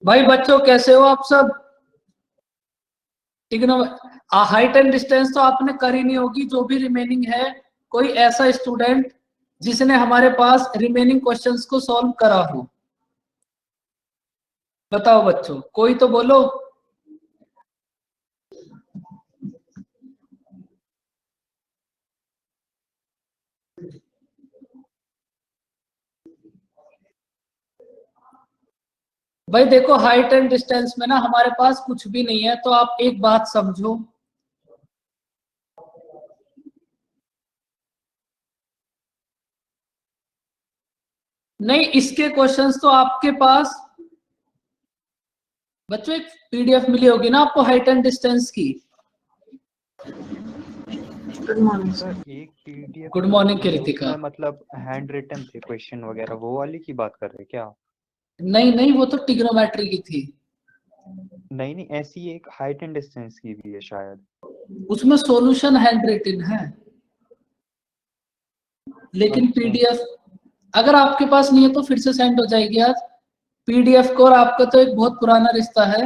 भाई बच्चों कैसे हो आप सब? टिग्नो हाइट एंड डिस्टेंस तो आपने करी नहीं होगी। जो भी रिमेनिंग है, कोई ऐसा स्टूडेंट जिसने हमारे पास रिमेनिंग क्वेश्चंस को सॉल्व करा हो? बताओ बच्चों, कोई तो बोलो। भाई देखो, हाइट एंड डिस्टेंस में ना हमारे पास कुछ भी नहीं है, तो आप एक बात समझो। नहीं, इसके क्वेश्चंस तो आपके पास बच्चों एक पीडीएफ मिली होगी ना आपको हाइट एंड डिस्टेंस की। Good morning sir. एक पीडीएफ गुड मॉर्निंग कृतिका। उसमें मतलब हैंड रिटन थे क्वेश्चन वगैरह, वो वाली की बात कर रहे हैं क्या? नहीं नहीं, वो तो टिग्नोमेट्री की थी। नहीं नहीं, ऐसी एक हाइट एंड डिस्टेंस की भी है शायद। उसमें सॉल्यूशन हैंड रिटन है, लेकिन अच्छा। पीडीएफ अगर आपके पास नहीं है तो फिर से सेंड हो जाएगी आज। पीडीएफ को और आपका तो एक बहुत पुराना रिश्ता है।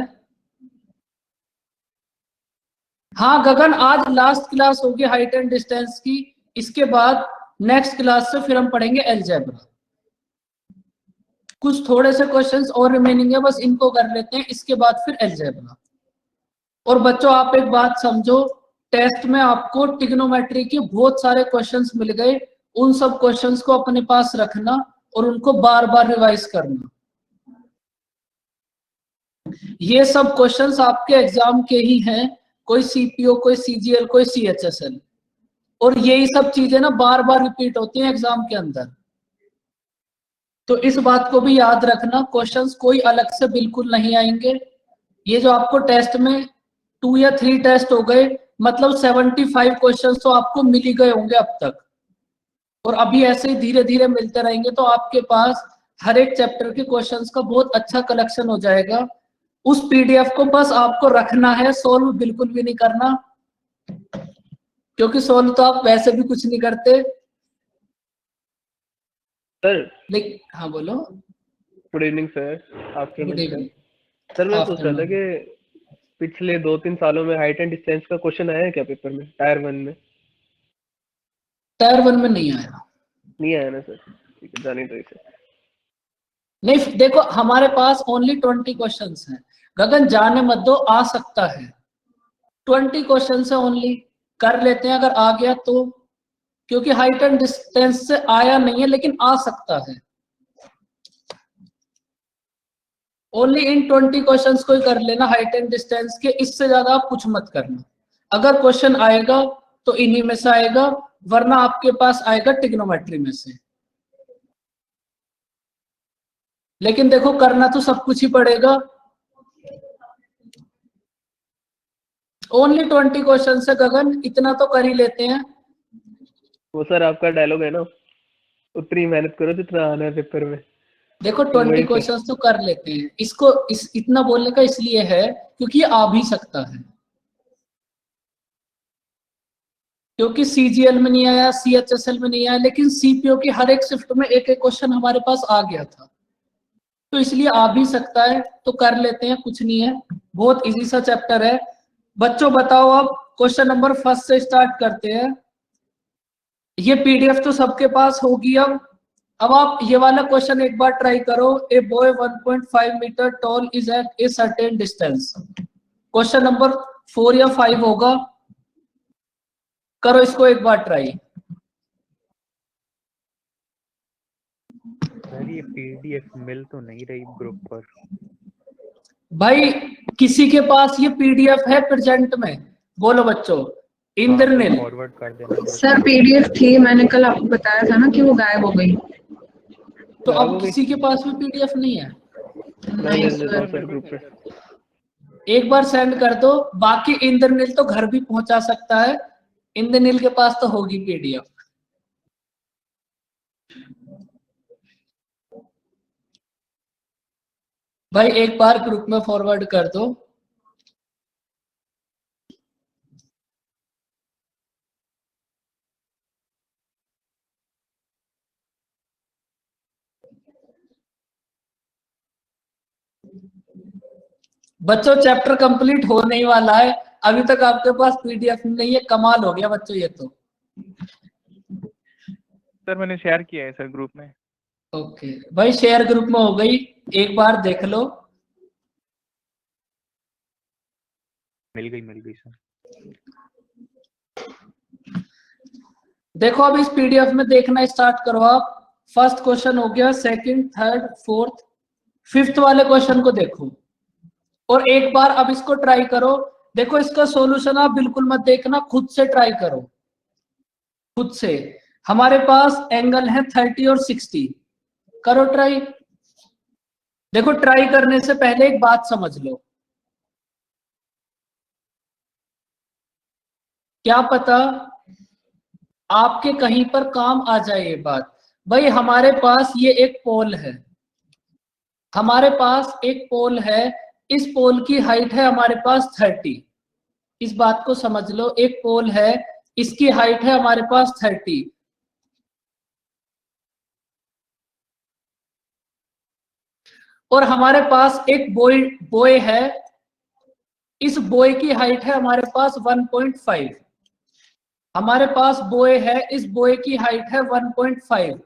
हाँ गगन, आज लास्ट क्लास होगी हाइट एंड डिस्टेंस की। इसके बाद नेक्स्ट क्लास से फिर हम पढ़ेंगे अलजेब्रा। कुछ थोड़े से क्वेश्चंस और रिमेनिंग है, बस इनको कर लेते हैं, इसके बाद फिर अलजेब्रा। और बच्चों आप एक बात समझो, टेस्ट में आपको ट्रिग्नोमेट्री के बहुत सारे क्वेश्चंस मिल गए। उन सब क्वेश्चंस को अपने पास रखना और उनको बार बार रिवाइज करना। ये सब क्वेश्चंस आपके एग्जाम के ही हैं, कोई सीपीओ, कोई सीजीएल, कोई सीएचएसएल। और यही सब चीजें ना बार बार रिपीट होती हैं एग्जाम के अंदर। तो इस बात को भी याद रखना, क्वेश्चंस कोई अलग से बिल्कुल नहीं आएंगे। ये जो आपको टेस्ट में 2 या 3 टेस्ट हो गए, मतलब 75 क्वेश्चंस तो आपको मिल ही गए होंगे अब तक। और अभी ऐसे ही धीरे धीरे मिलते रहेंगे तो आपके पास हर एक चैप्टर के क्वेश्चंस का बहुत अच्छा कलेक्शन हो जाएगा। उस पीडीएफ को बस आपको रखना है, सोल्व बिल्कुल भी नहीं करना, क्योंकि सोल्व तो आप वैसे भी कुछ नहीं करते। सर लेकिन हाँ बोलो। Good evening sir. Good afternoon sir. Evening. Sir मैं पूछ रहा था आफ्टरनून। कि पिछले 2-3 सालों में हाइट एंड डिस्टेंस का क्वेश्चन आया है क्या पेपर में, टायर 1 में? टायर 1 में नहीं आया। नहीं आया ना सर? ठीक है, जाने दो इसे। नहीं देखो, हमारे पास ओनली 20 क्वेश्चंस हैं। गगन जाने मत दो, आ सकता है। 20 क्वेश्चन है ओनली, कर लेते हैं अगर आ गया तो। क्योंकि हाइट एंड डिस्टेंस से आया नहीं है, लेकिन आ सकता है। ओनली इन 20 क्वेश्चंस को ही कर लेना हाइट एंड डिस्टेंस के, इससे ज्यादा आप कुछ मत करना। अगर क्वेश्चन आएगा तो इन्हीं में से आएगा, वरना आपके पास आएगा ट्रिग्नोमेट्री में से। लेकिन देखो, करना तो सब कुछ ही पड़ेगा। ओनली 20 क्वेश्चन से गगन, इतना तो कर ही लेते हैं। वो सर आपका डायलॉग है ना, उतनी मेहनत करो जितना आना है पेपर में। देखो तो 20 वही सर। क्वेश्चंस तो कर लेते हैं। इसको इतना बोलने का इसलिए है क्योंकि ये आ भी सकता है। क्योंकि सीजीएल में नहीं आया, सीएचएसएल में नहीं आया, लेकिन सीपीओ की हर एक शिफ्ट में एक एक क्वेश्चन हमारे पास आ गया था, तो इसलिए आ भी सकता है। तो कर लेते हैं, कुछ नहीं है, बहुत इजी सा चैप्टर है। बच्चों बताओ, अब क्वेश्चन नंबर फर्स्ट से स्टार्ट करते हैं। ये पीडीएफ तो सबके पास होगी। अब आप ये वाला क्वेश्चन एक बार ट्राई करो। A boy 1.5 metre tall is at a certain distance. Question number 4 या 5 होगा। करो इसको एक बार ट्राई। सर ये पीडीएफ मिल तो नहीं रही ग्रुप पर। भाई किसी के पास ये पीडीएफ है प्रेजेंट में? बोलो बच्चों। हाँ तो इंद्रनील। फॉरवर्ड कर देना ग्रुप सर पर। पीडीएफ थी, मैंने कल आपको बताया था ना कि वो गायब हो गई। तो गायब अब हो गई? किसी के पास भी पीडीएफ नहीं है? मैं नहीं भेज देता हूँ सर। सर ग्रुप पे। एक बार सेंड कर दो। बाकी इंद्रनील तो घर भी पहुंचा सकता है, इंद्रनील के पास तो होगी पीडीएफ। भाई एक बार ग्रुप में फॉरवर्ड कर दो। बच्चों चैप्टर कंप्लीट होने ही वाला है, अभी तक आपके पास पीडीएफ नहीं है, कमाल हो गया बच्चों ये तो। सर मैंने शेयर किया है सर ग्रुप में। ओके भाई, शेयर ग्रुप में हो गई, एक बार देख लो। मिल गई सर। देखो अब इस पीडीएफ में देखना स्टार्ट करो आप। फर्स्ट क्वेश्चन हो गया, सेकंड, थर्ड, फोर्थ, फिफ्थ वाले क्वेश्चन को देखो और एक बार अब इसको ट्राई करो। देखो इसका सॉल्यूशन आप बिल्कुल मत देखना, खुद से ट्राई करो, खुद से। हमारे पास एंगल है 30 और 60, करो ट्राई। देखो ट्राई करने से पहले एक बात समझ लो, क्या पता आपके कहीं पर काम आ जाए ये बात। भाई हमारे पास ये एक पोल है, हमारे पास एक पोल है, इस पोल की हाइट है हमारे पास 30। इस बात को समझ लो, एक पोल है, इसकी हाइट है हमारे पास 30। और हमारे पास एक बॉय बॉय है, इस बॉय की हाइट है हमारे पास 1.5। हमारे पास बॉय है, इस बॉय की हाइट है 1.5।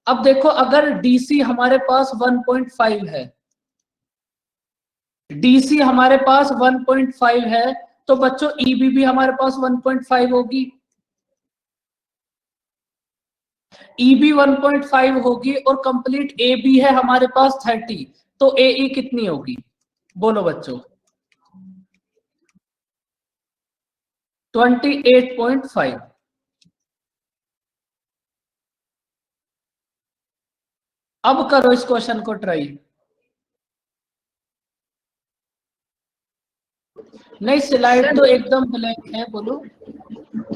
अब देखो अगर डीसी हमारे पास 1.5 है, डीसी हमारे पास 1.5 है, तो बच्चों ईबी भी हमारे पास 1.5 होगी, ईबी 1.5 होगी, और कंप्लीट ए बी है हमारे पास 30। तो ए कितनी होगी बोलो बच्चों? 28.5। अब करो इस क्वेश्चन को ट्राई। नहीं स्लाइड तो एकदम ब्लैंक है, बोलो।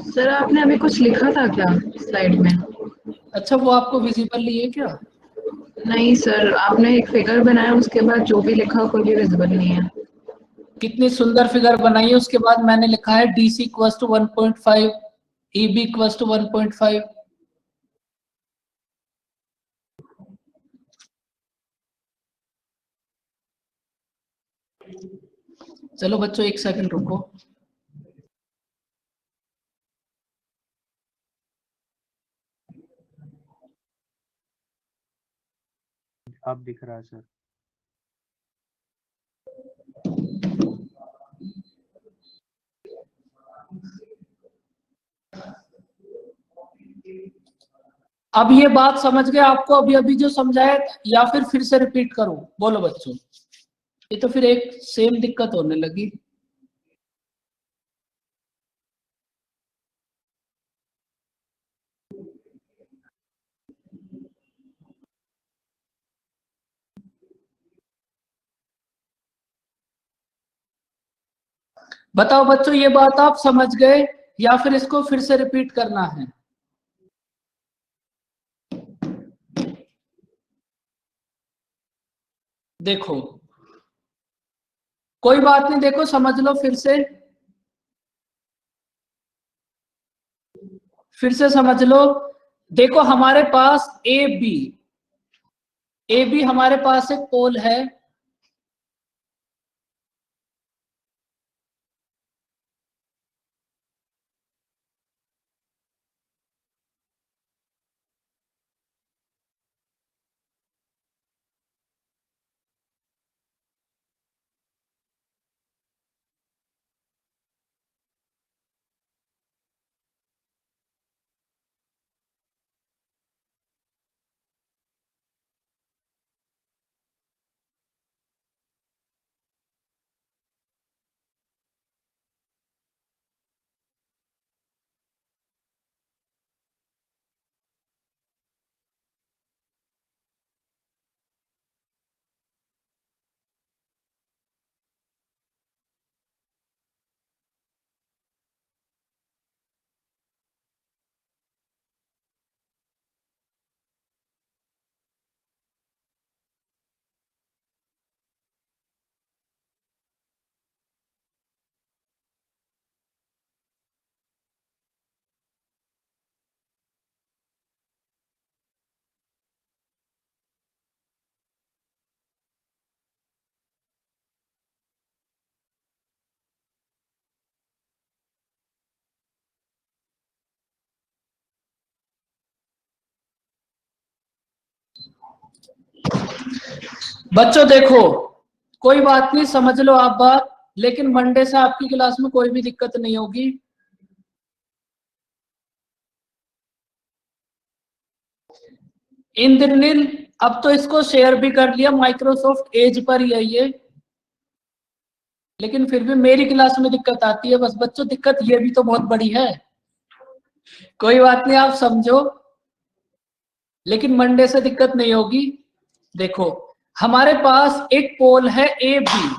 सर आपने अभी कुछ लिखा था क्या स्लाइड में? अच्छा वो आपको विजिबल नहीं है क्या? नहीं सर, आपने एक फिगर बनाया, उसके बाद जो भी लिखा कोई भी विजिबल नहीं है। कितनी सुंदर फिगर बनाई है, उसके बाद मैंने लिखा है DC equals to 1.5, EB equals to 1.5। चलो बच्चों एक सेकंड रुको। अब दिख रहा है सर। अब ये बात समझ गए आपको अभी अभी जो समझाया, या फिर से रिपीट करूं? बोलो बच्चों, ये तो फिर एक सेम दिक्कत होने लगी। बताओ बच्चों, ये बात आप समझ गए या फिर इसको फिर से रिपीट करना है? देखो कोई बात नहीं, देखो समझ लो फिर से समझ लो। देखो हमारे पास ए बी हमारे पास एक पोल है, बच्चों देखो, कोई बात नहीं, समझ लो आप बात, लेकिन मंडे से आपकी क्लास में कोई भी दिक्कत नहीं होगी। इंद्रनील, अब तो इसको शेयर भी कर लिया, माइक्रोसॉफ्ट एज पर ही है ये, लेकिन फिर भी मेरी क्लास में दिक्कत आती है। बस बच्चों, दिक्कत ये भी तो बहुत बड़ी है। कोई बात नहीं, आप समझो, लेकिन मंडे से दिक्कत नहीं होगी। देखो, हमारे पास एक पोल है ए बी,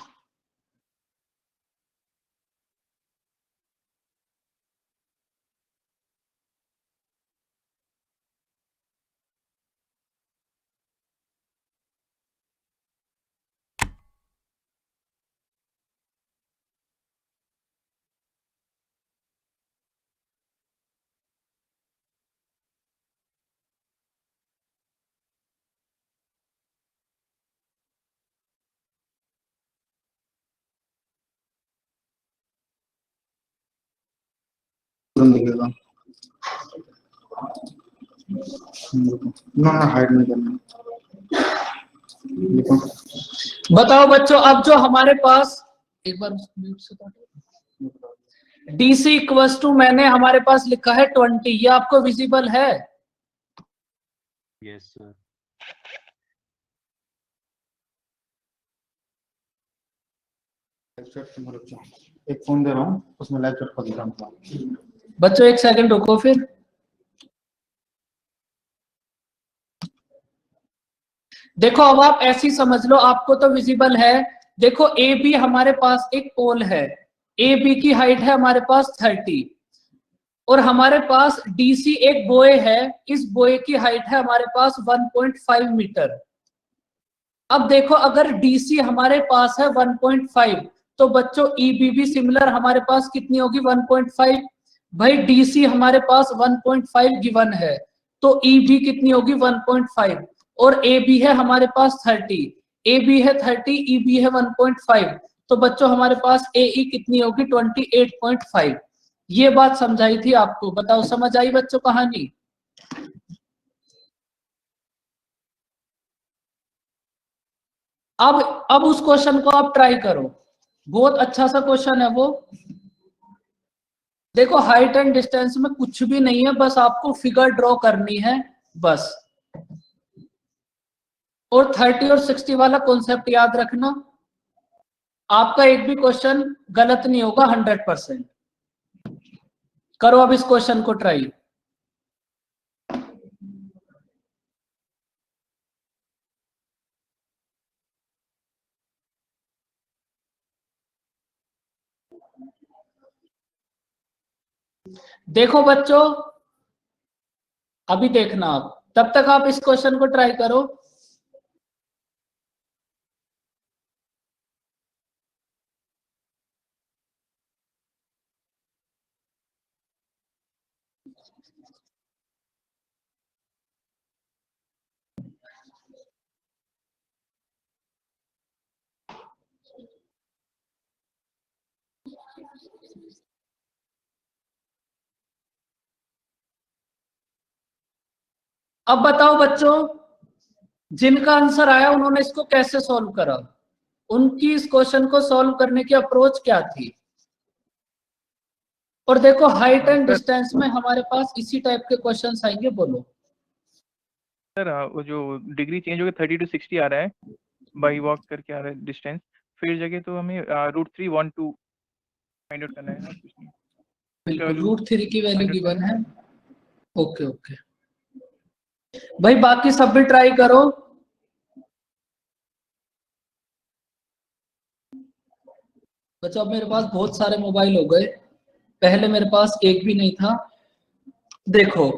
दिखेगा ना, हाइड नहीं करना। देखो, बताओ बच्चों, अब जो हमारे पास, एक बार म्यूट से काटो। डीसी इक्वल्स टू, मैंने हमारे पास लिखा है 20, ये आपको विजिबल है? Yes sir. एक फोन दे रहा हूँ, उसमें लाइव चैट कर दिया हूँ। बच्चों एक सेकंड रुको फिर। देखो, अब आप ऐसी समझ लो, आपको तो विजिबल है। देखो, ए बी हमारे पास एक पोल है, ए बी की हाइट है हमारे पास 30, और हमारे पास डीसी एक बोए है, इस बोए की हाइट है हमारे पास 1.5 मीटर। अब देखो, अगर डीसी हमारे पास है 1.5, तो बच्चों ईबी भी सिमिलर हमारे पास कितनी होगी? 1.5। भाई डीसी हमारे पास 1.5 गिवन है, तो ईबी कितनी होगी? 1.5। और ए बी है हमारे पास 30, ए बी है 30, ई बी है 1.5, तो बच्चों हमारे पास ए ई कितनी होगी? 28.5। ये बात समझाई थी आपको, बताओ समझ आई बच्चों कहानी? अब उस क्वेश्चन को आप ट्राई करो, बहुत अच्छा सा क्वेश्चन है वो। देखो, हाइट एंड डिस्टेंस में कुछ भी नहीं है, बस आपको फिगर ड्रॉ करनी है बस। और 30 और 60 वाला कॉन्सेप्ट याद रखना, आपका एक भी क्वेश्चन गलत नहीं होगा 100%। करो अब इस क्वेश्चन को ट्राई। देखो बच्चों, अभी देखना आप, तब तक आप इस क्वेश्चन को ट्राई करो। अब बताओ बच्चों, जिनका आंसर आया उन्होंने इसको कैसे सॉल्व करा, उनकी इस क्वेश्चन को सॉल्व करने की अप्रोच क्या थी? और देखो, हाइट एंड डिस्टेंस में हमारे पास इसी टाइप के क्वेश्चंस आएंगे। बोलो सर वो जो डिग्री चेंज हो गया 30 to 60 आ रहा है, बाई वॉक करके आ रहा है डिस्टेंस, फिर जगह तो हमें √312 फाइंड आउट करना है ना, कुछ नहीं। बिल्कुल, √3 की वैल्यू गिवन है। ओके ओके भाई, बाकी सब भी ट्राई करो। बच्चों, अब मेरे पास बहुत सारे मोबाइल हो गए, पहले मेरे पास एक भी नहीं था। देखो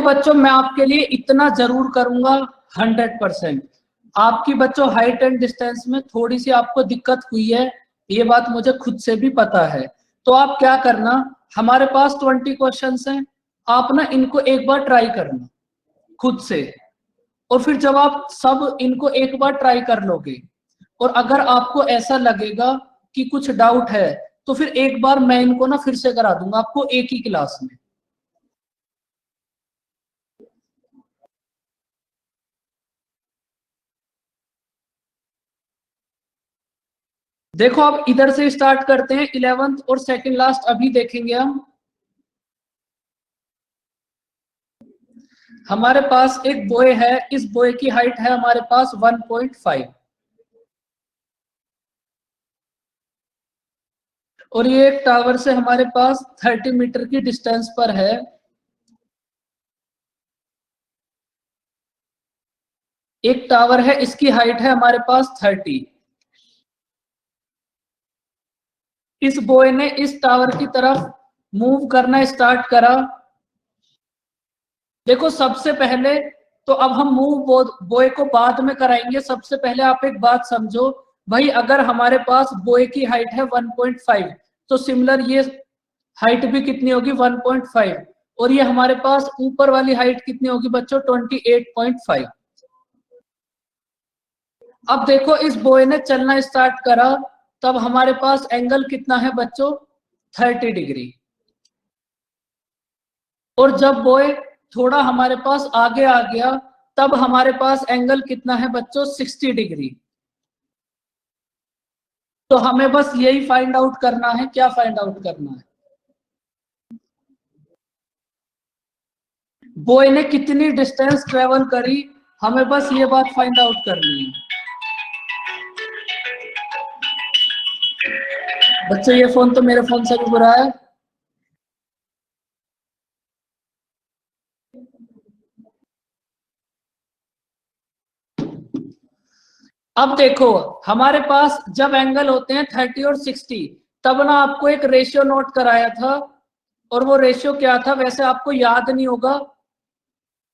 बच्चों, मैं आपके लिए इतना जरूर करूंगा 100%। आपकी बच्चों हाइट एंड डिस्टेंस में थोड़ी सी आपको दिक्कत हुई है, ये बात मुझे खुद से भी पता है। तो आप क्या करना, हमारे पास 20 क्वेश्चंस हैं, आप ना इनको एक बार ट्राई करना खुद से, और फिर जब आप सब इनको एक बार ट्राई कर लोगे, और अगर आपको ऐसा लगेगा कि कुछ डाउट है, तो फिर एक बार मैं इनको ना फिर से करा दूंगा आपको एक ही क्लास में। देखो अब इधर से स्टार्ट करते हैं, 11th और सेकंड लास्ट अभी देखेंगे हम। हमारे पास एक बॉय है, इस बॉय की हाइट है हमारे पास 1.5 और ये एक टावर से हमारे पास 30 मीटर की डिस्टेंस पर है। एक टावर है, इसकी हाइट है हमारे पास 30। इस बॉय ने इस टावर की तरफ मूव करना स्टार्ट करा। देखो सबसे पहले तो अब हम मूव बॉय को बाद में कराएंगे। सबसे पहले आप एक बात समझो भाई, अगर हमारे पास बॉय की हाइट है 1.5 तो सिमिलर ये हाइट भी कितनी होगी 1.5 और ये हमारे पास ऊपर वाली हाइट कितनी होगी बच्चों 28.5। अब देखो इस बॉय ने चलना स्टार्ट करा, तब हमारे पास एंगल कितना है बच्चों 30 डिग्री। और जब बॉय थोड़ा हमारे पास आगे आ गया तब हमारे पास एंगल कितना है बच्चों 60 डिग्री। तो हमें बस यही फाइंड आउट करना है। क्या फाइंड आउट करना है? बॉय ने कितनी डिस्टेंस ट्रेवल करी, हमें बस ये बात फाइंड आउट करनी है। बच्चों ये फोन तो मेरे फोन से भी बुरा है। अब देखो हमारे पास जब एंगल होते हैं 30 और 60 तब ना आपको एक रेशियो नोट कराया था और वो रेशियो क्या था वैसे आपको याद नहीं होगा,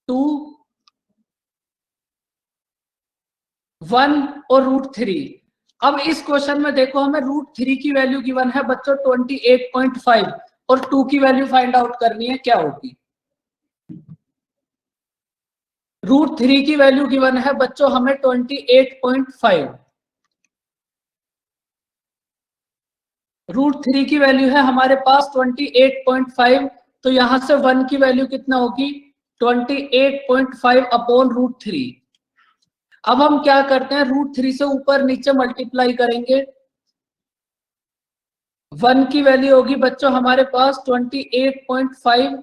2:1 और √3। अब इस क्वेश्चन में देखो हमें √3 की वैल्यू गिवन है बच्चों 28.5 और 2 की वैल्यू फाइंड आउट करनी है। क्या होगी? √3 की वैल्यू गिवन है बच्चों हमें 28.5। √3 की वैल्यू है हमारे पास 28.5 तो यहां से 1 की वैल्यू कितना होगी 28.5 अपॉन √3। अब हम क्या करते हैं √3 से ऊपर नीचे मल्टीप्लाई करेंगे। 1 की वैल्यू होगी बच्चों हमारे पास 28.5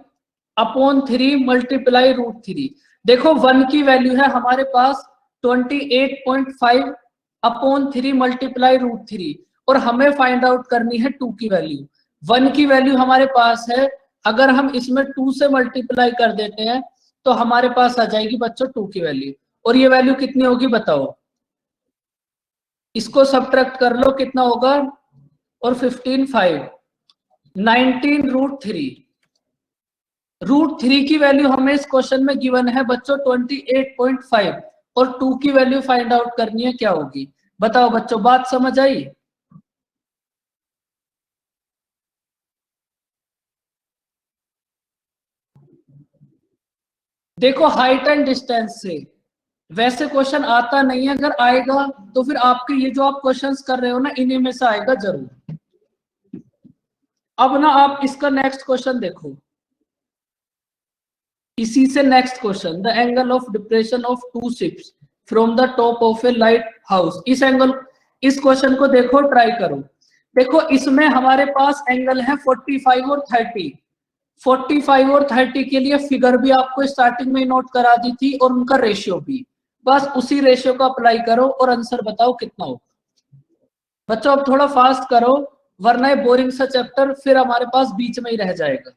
अपॉन 3 मल्टीप्लाई √3। देखो 1 की वैल्यू है हमारे पास 28.5 अपॉन 3 मल्टीप्लाई √3 और हमें फाइंड आउट करनी है 2 की वैल्यू। 1 की वैल्यू हमारे पास है, अगर हम इसमें 2 से मल्टीप्लाई कर देते हैं तो हमारे पास आ जाएगी बच्चों 2 की वैल्यू। और ये वैल्यू कितनी होगी बताओ? इसको सब्ट्रैक्ट कर लो कितना होगा और 15 5 19 √3। √3 की वैल्यू हमें इस क्वेश्चन में गिवन है बच्चों 28.5 और 2 की वैल्यू फाइंड आउट करनी है। क्या होगी बताओ बच्चों? बात समझ आई? देखो हाइट एंड डिस्टेंस से वैसे क्वेश्चन आता नहीं है, अगर आएगा तो फिर आपके ये जो आप क्वेश्चंस कर रहे हो ना इन्हीं में से आएगा जरूर। अब ना आप इसका नेक्स्ट क्वेश्चन देखो, इसी से next question, the angle of depression of 2 ships from the top of A light house. इस एंगल, इस क्वेश्चन को देखो ट्राई करो। देखो इसमें हमारे पास एंगल है 45 और 30। 45 और 30 के लिए फिगर भी आपको स्टार्टिंग में नोट करा दी थी और उनका रेशियो भी, बस उसी रेशियो को अप्लाई करो और आंसर बताओ कितना होगा। बच्चों अब थोड़ा फास्ट करो वरना ये बोरिंग सा चैप्टर फिर हमारे पास बीच में ही रह जाएगा।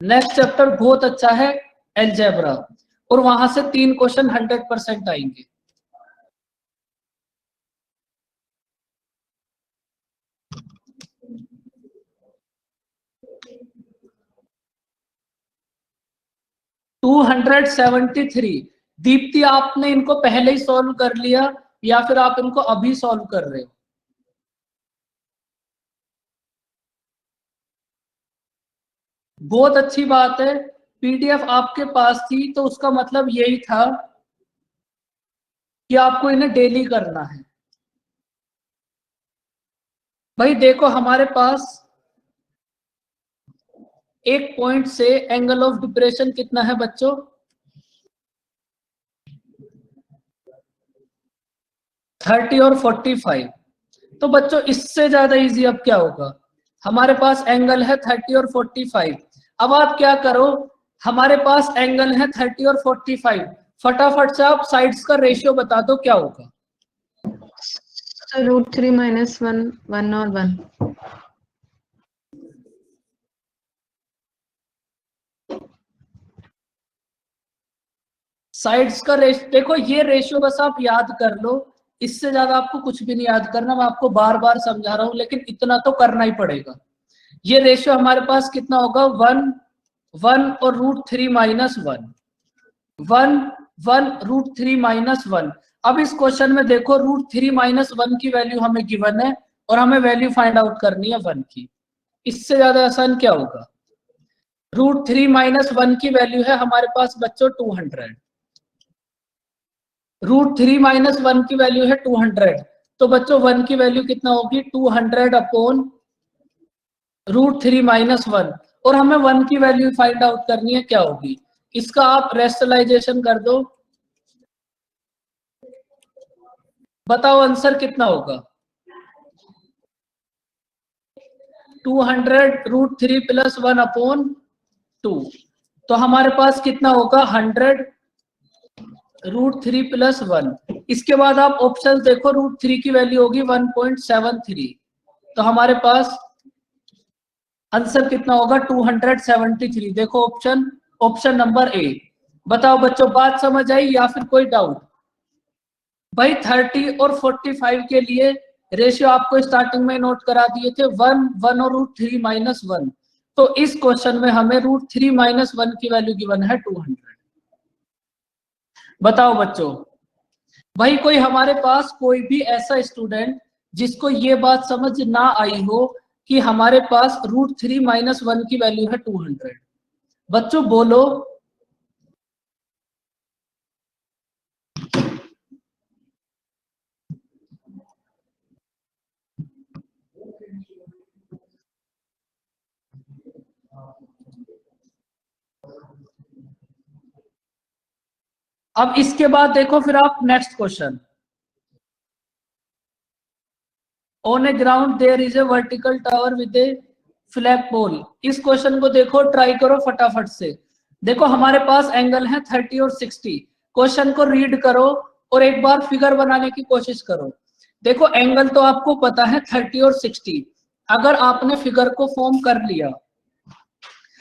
नेक्स्ट चैप्टर बहुत अच्छा है अलजेब्रा और वहां से 3 क्वेश्चन 100% आएंगे। $273। दीप्ति आपने इनको पहले ही सॉल्व कर लिया या फिर आप इनको अभी सॉल्व कर रहे हो? बहुत अच्छी बात है, पीडीएफ आपके पास थी तो उसका मतलब यही था कि आपको इन्हें डेली करना है। भाई देखो हमारे पास एक पॉइंट से एंगल ऑफ डिप्रेशन कितना है बच्चों 30 और 45। तो बच्चों इससे ज्यादा इजी अब क्या होगा, हमारे पास एंगल है 30 और 45। अब आप क्या करो, हमारे पास एंगल है 30 और 45, फटाफट से आप साइड्स का रेशियो बता दो क्या होगा। So √3 - 1 1 और 1। साइड्स का रेशियो देखो, ये रेशियो बस आप याद कर लो, इससे ज्यादा आपको कुछ भी नहीं याद करना, मैं आपको बार बार समझा रहा हूं लेकिन इतना तो करना ही पड़ेगा। ये रेशियो हमारे पास कितना होगा, 1 1 और √3 - 1 1 1 √3 - 1। अब इस क्वेश्चन में देखो √3 - 1 की वैल्यू हमें गिवन है और हमें वैल्यू फाइंड आउट करनी है 1 की। इससे ज्यादा आसान क्या होगा, √3 - 1 की वैल्यू है हमारे पास बच्चों 200, √3 - 1 की वैल्यू है 200, तो बच्चों 1 की वैल्यू कितना होगी, 200 अपॉन √3 - 1, और हमें 1 की वैल्यू फाइंड आउट करनी है क्या होगी। इसका आप रेशनलाइजेशन कर दो, बताओ आंसर कितना होगा, 200 √3 + 1 अपॉन 2, तो हमारे पास कितना होगा 100 √3 + 1। इसके बाद आप ऑप्शन देखो, √3 की वैल्यू होगी 1.73, तो हमारे पास आंसर कितना होगा 273। देखो ऑप्शन नंबर ए। बताओ बच्चों बात समझ आई या फिर कोई डाउट। भाई 30 और 45 के लिए रेशियो आपको स्टार्टिंग में नोट करा दिए थे, 1 1 और √3 - 1, तो इस क्वेश्चन में हमें √3 - 1 की वैल्यू गिवन है 200। बताओ बच्चों, भाई कोई हमारे पास कोई भी ऐसा स्टूडेंट जिसको ये बात समझ ना आई हो कि हमारे पास √3 - 1 की वैल्यू है 200, बच्चों बोलो। अब इसके बाद देखो फिर आप next question, on a ground there is a vertical tower with a flag pole. इस क्वेश्चन को देखो, ट्राई करो फटाफट से। देखो हमारे पास एंगल है 30 और 60, क्वेश्चन को रीड करो और एक बार फिगर बनाने की कोशिश करो। देखो एंगल तो आपको पता है 30 और 60, अगर आपने फिगर को फॉर्म कर लिया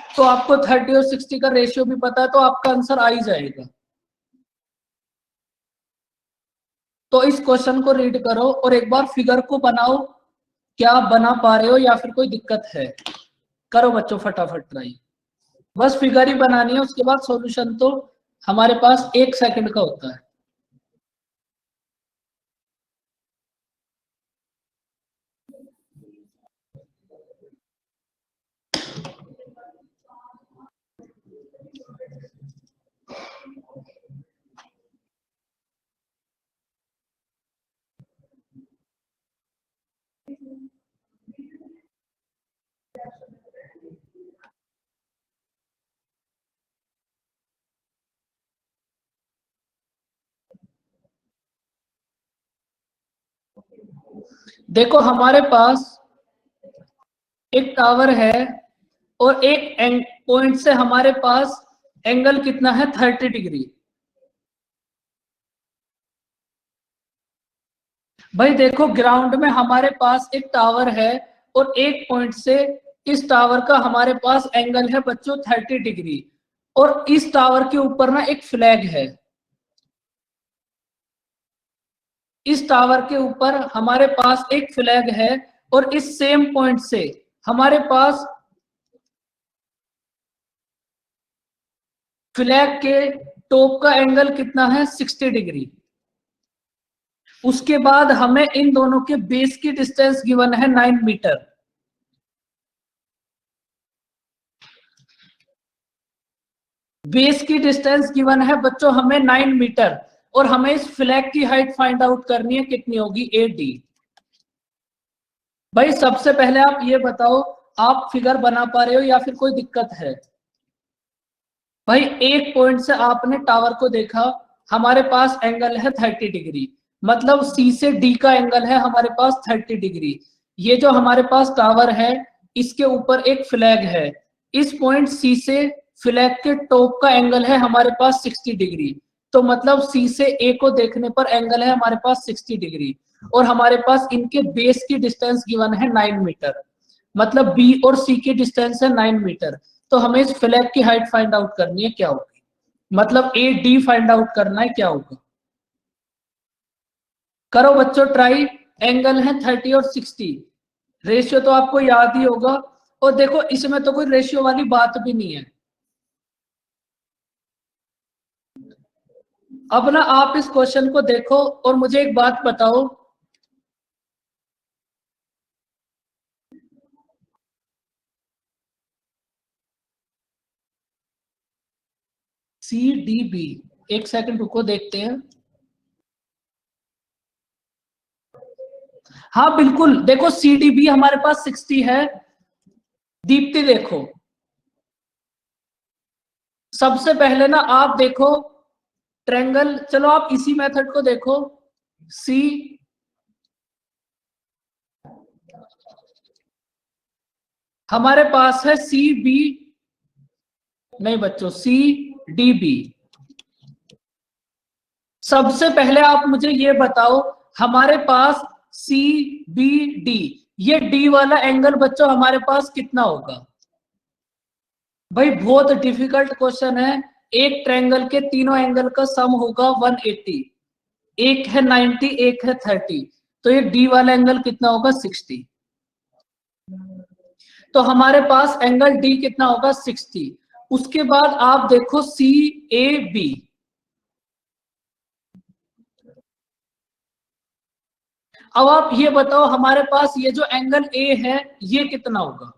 तो आपको 30 और 60 का रेशियो भी पता है, तो आपका आंसर आ ही जाएगा। तो इस क्वेश्चन को रीड करो और एक बार फिगर को बनाओ, क्या बना पा रहे हो या फिर कोई दिक्कत है। करो बच्चों फटाफट ट्राई, बस फिगर ही बनानी है, उसके बाद सॉल्यूशन तो हमारे पास 1 सेकंड का होता है। देखो हमारे पास एक टावर है और एक पॉइंट से हमारे पास एंगल कितना है 30 डिग्री। भाई देखो ग्राउंड में हमारे पास एक टावर है और एक पॉइंट से इस टावर का हमारे पास एंगल है बच्चों 30 डिग्री, और इस टावर के ऊपर ना एक फ्लैग है। इस टावर के ऊपर हमारे पास एक फ्लैग है और इस सेम पॉइंट से हमारे पास फ्लैग के टॉप का एंगल कितना है 60 डिग्री। उसके बाद हमें इन दोनों के बेस की डिस्टेंस गिवन है 9 मीटर। बेस की डिस्टेंस गिवन है बच्चों हमें 9 मीटर, और हमें इस फ्लैग की हाइट फाइंड आउट करनी है, कितनी होगी 80। भाई सबसे पहले आप ये बताओ, आप फिगर बना पा रहे हो या फिर कोई दिक्कत है। भाई एक पॉइंट से आपने टावर को देखा, हमारे पास एंगल है 30 डिग्री, मतलब सी से डी का एंगल है हमारे पास 30 डिग्री। ये जो हमारे पास टावर है इसके ऊपर एक फ्लैग है, इस पॉइंट सी से फ्लैग के टॉप का एंगल है हमारे पास 60 डिग्री। तो मतलब सी से ए को देखने पर एंगल है हमारे पास 60 डिग्री, और हमारे पास इनके बेस की डिस्टेंस गिवन है 9 मीटर, मतलब बी और सी की डिस्टेंस है 9 मीटर। तो हमें इस फ्लैग की हाइट फाइंड आउट करनी है, क्या होगी, मतलब ए डी फाइंड आउट करना है, क्या होगा। करो बच्चों ट्राई, एंगल है 30 और 60, रेशियो तो आपको याद ही होगा, और देखो इसमें तो कोई रेशियो वाली बात भी नहीं है। अब ना आप इस क्वेश्चन को देखो और मुझे एक बात बताओ, सी डी बी, एक सेकंड रुको देखते हैं। हाँ बिल्कुल, देखो सी डी बी हमारे पास 60 है। दीप्ति देखो, सबसे पहले ना आप देखो ट्रायंगल, चलो आप इसी मेथड को देखो, सी हमारे पास है सी बी, नहीं बच्चों सी डी बी। सबसे पहले आप मुझे ये बताओ, हमारे पास सी बी डी, ये डी वाला एंगल बच्चों हमारे पास कितना होगा। भाई बहुत डिफिकल्ट क्वेश्चन है, एक ट्रायंगल के तीनों एंगल का सम होगा 180, एक है 90, एक है 30, तो ये डी वाला एंगल कितना होगा 60। तो हमारे पास एंगल डी कितना होगा 60। उसके बाद आप देखो सी ए बी, अब आप ये बताओ हमारे पास ये जो एंगल ए है ये कितना होगा।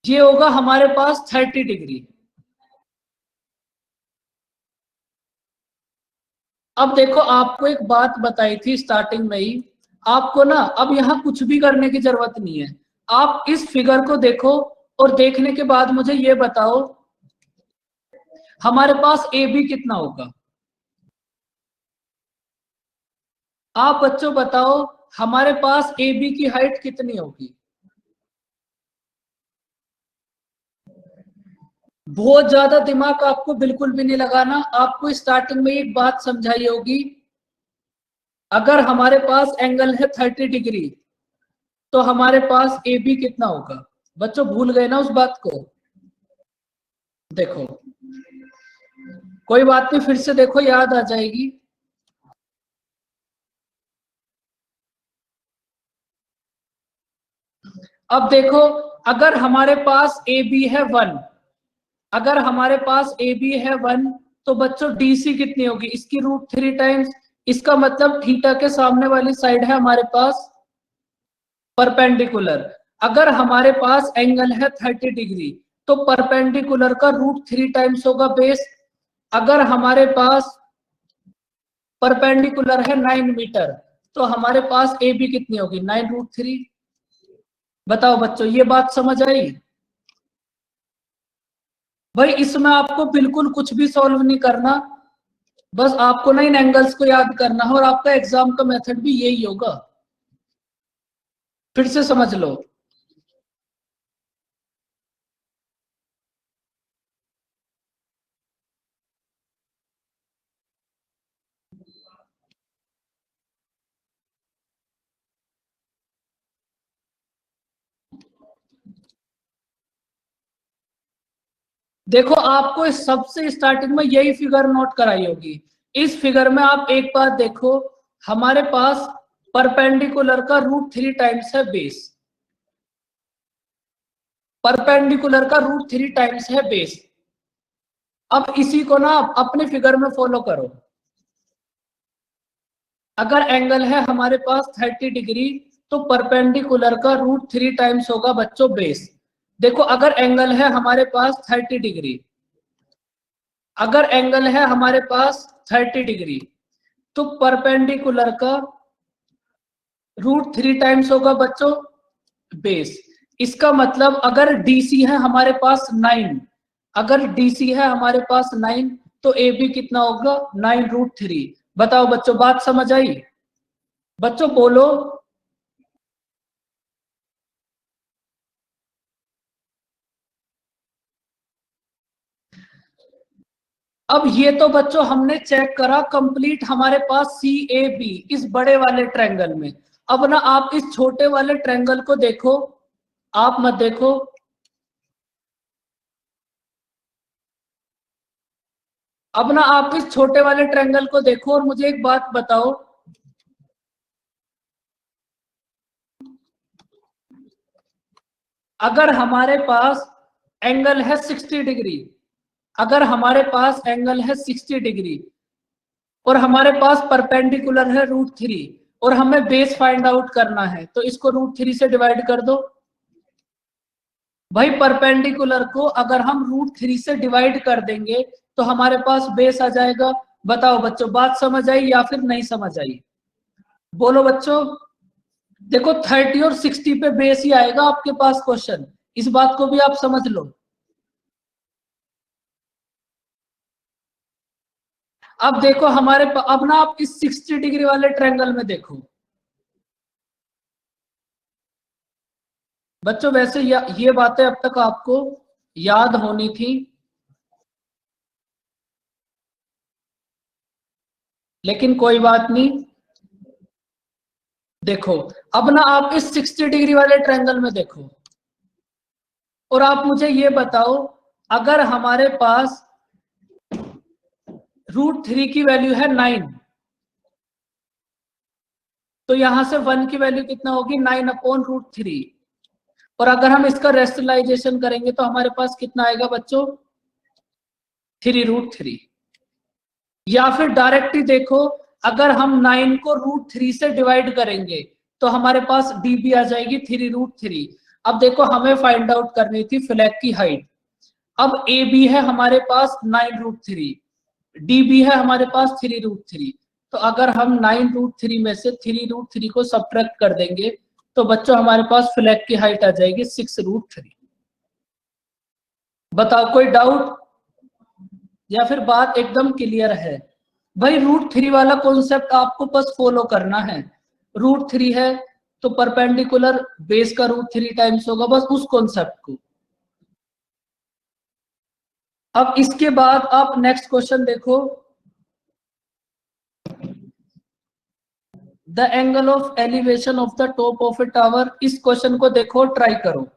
ये होगा हमारे पास 30 डिग्री। अब देखो आपको एक बात बताई थी स्टार्टिंग में ही, आपको ना अब यहां कुछ भी करने की जरूरत नहीं है, आप इस फिगर को देखो और देखने के बाद मुझे ये बताओ हमारे पास ए बी कितना होगा। आप बच्चों बताओ हमारे पास ए बी की हाइट कितनी होगी। बहुत ज्यादा दिमाग आपको बिल्कुल भी नहीं लगाना, आपको स्टार्टिंग में एक बात समझाई होगी, अगर हमारे पास एंगल है 30 डिग्री तो हमारे पास ए बी कितना होगा। बच्चों भूल गए ना उस बात को, देखो कोई बात नहीं, फिर से देखो याद आ जाएगी। अब देखो अगर हमारे पास ए बी है 1, अगर हमारे पास ए बी है 1 तो बच्चों डीसी कितनी होगी, इसकी √3 टाइम्स, इसका मतलब थीटा के सामने वाली साइड है हमारे पास परपेंडिकुलर। अगर हमारे पास एंगल है 30 डिग्री तो परपेंडिकुलर का √3 टाइम्स होगा बेस। अगर हमारे पास परपेंडिकुलर है 9 मीटर तो हमारे पास ए बी कितनी होगी 9√3। बताओ बच्चों ये बात समझ आई। भाई इसमें आपको बिल्कुल कुछ भी सॉल्व नहीं करना, बस आपको ना इन एंगल्स को याद करना है और आपका एग्जाम का मेथड भी यही होगा। फिर से समझ लो, देखो आपको इस सबसे स्टार्टिंग में यही फिगर नोट कराई होगी। इस फिगर में आप एक बात देखो, हमारे पास परपेंडिकुलर का √3 टाइम्स है बेस, परपेंडिकुलर का √3 टाइम्स है बेस। अब इसी को ना अपने फिगर में फॉलो करो, अगर एंगल है हमारे पास 30 डिग्री तो परपेंडिकुलर का √3 टाइम्स होगा बच्चों बेस। देखो अगर एंगल है हमारे पास 30 डिग्री, अगर एंगल है हमारे पास 30 डिग्री तो परपेंडिकुलर का √3 टाइम्स होगा बच्चों बेस। इसका मतलब अगर डीसी है हमारे पास 9 अगर DC है हमारे पास 9, तो AB कितना होगा 9√3। बताओ बच्चों, बात समझ आई? बच्चों बोलो। अब ये तो बच्चों हमने चेक करा कंप्लीट हमारे पास CAB इस बड़े वाले ट्रायंगल में। अब ना आप इस छोटे वाले ट्रायंगल को देखो, आप मत देखो। अब ना आप इस छोटे वाले ट्रायंगल को देखो और मुझे एक बात बताओ, अगर हमारे पास एंगल है 60 डिग्री, अगर हमारे पास एंगल है 60 डिग्री और हमारे पास परपेंडिकुलर है √3 और हमें बेस फाइंड आउट करना है, तो इसको √3 से डिवाइड कर दो। भाई परपेंडिकुलर को अगर हम √3 से डिवाइड कर देंगे तो हमारे पास बेस आ जाएगा। बताओ बच्चों, बात समझ आई या फिर नहीं समझ आई? बोलो बच्चों। देखो 30 और 60 पे बेस ही आएगा आपके पास क्वेश्चन, इस बात को भी आप समझ लो। अब देखो हमारे अब ना आप इस 60 डिग्री वाले ट्रायंगल में देखो बच्चों, वैसे ये बातें अब तक आपको याद होनी थी, लेकिन कोई बात नहीं। देखो अब ना आप इस 60 डिग्री वाले ट्रायंगल में देखो और आप मुझे ये बताओ, अगर हमारे पास √3 की वैल्यू है 9, तो यहां से 1 की वैल्यू कितना होगी 9/√3, और अगर हम इसका रेशनलाइजेशन करेंगे तो हमारे पास कितना आएगा बच्चों 3√3। या फिर डायरेक्टली देखो, अगर हम 9 को √3 से डिवाइड करेंगे तो हमारे पास DB आ जाएगी 3√3। अब देखो हमें फाइंड आउट करनी थी फ्लैग की हाइट। अब AB है हमारे पास 9√3, DB है हमारे पास 3√3, तो अगर हम 9√3 में से 3√3 को सब्ट्रैक्ट कर देंगे तो बच्चों हमारे पास फ्लैग की हाइट आ जाएगी 6√3। बताओ कोई डाउट या फिर बात एकदम क्लियर है? भाई √3 वाला कॉन्सेप्ट आपको बस फॉलो करना है। √3 है तो परपेंडिकुलर बेस का √3 टाइम्स होगा, बस उस कॉन्सेप्ट को। अब इसके बाद आप नेक्स्ट क्वेश्चन देखो, the angle of elevation of the top of A tower. इस क्वेश्चन को देखो, ट्राई करो।